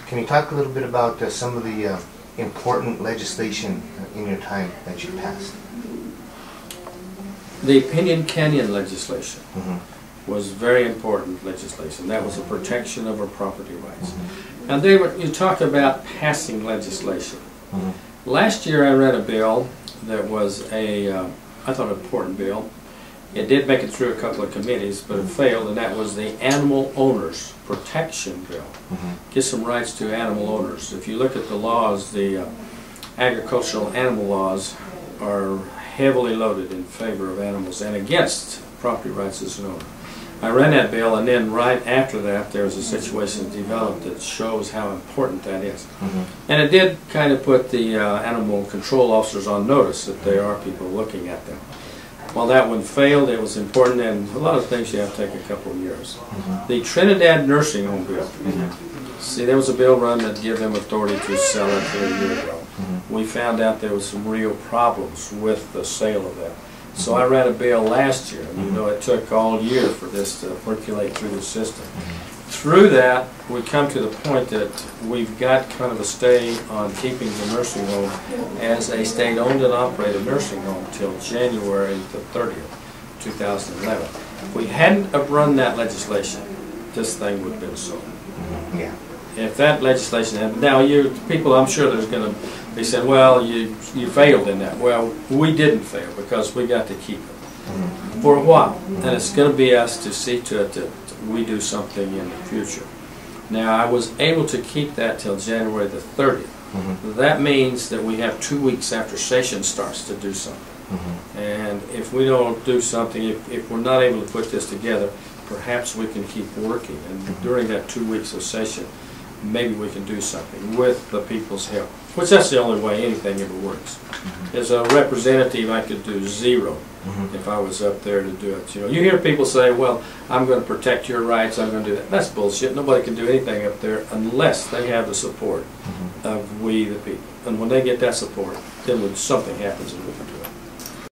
Can you talk a little bit about some of the important legislation in your time that you passed? The Pinyon Canyon legislation was very important legislation. That was a protection of our property rights. And you talk about passing legislation. Last year I read a bill that was I thought, an important bill. It did make it through a couple of committees, but it failed, and that was the Animal Owners Protection Bill. Give some rights to animal owners. If you look at the laws, the agricultural animal laws are heavily loaded in favor of animals and against property rights as an owner. I ran that bill, and then right after that there was a situation developed that shows how important that is. And it did kind of put the animal control officers on notice that there are people looking at them. Well, that one failed. It was important, and a lot of things you have to take a couple of years. The Trinidad nursing home bill. See, there was a bill run that gave them authority to sell it here a year ago. We found out there was some real problems with the sale of that. So I ran a bill last year, and you know it took all year for this to percolate through the system. Through that, we come to the point that we've got kind of a stay on keeping the nursing home as a state-owned and operated nursing home till January the 30th, 2011. If we hadn't have run that legislation, this thing would have been sold. Yeah. If that legislation had, now people, I'm sure there's going to be saying, well, you failed in that. Well, we didn't fail because we got to keep it for a while, and it's going to be us to see to it that we do something in the future. Now, I was able to keep that till January the 30th. That means that we have 2 weeks after session starts to do something. And if we don't do something, if we're not able to put this together, perhaps we can keep working. And during that 2 weeks of session, maybe we can do something with the people's help. Which that's the only way anything ever works. As a representative, I could do zero if I was up there to do it. You know, you hear people say, well, I'm going to protect your rights, I'm going to do that. That's bullshit. Nobody can do anything up there unless they have the support of we the people. And when they get that support, then when something happens, and we can do it.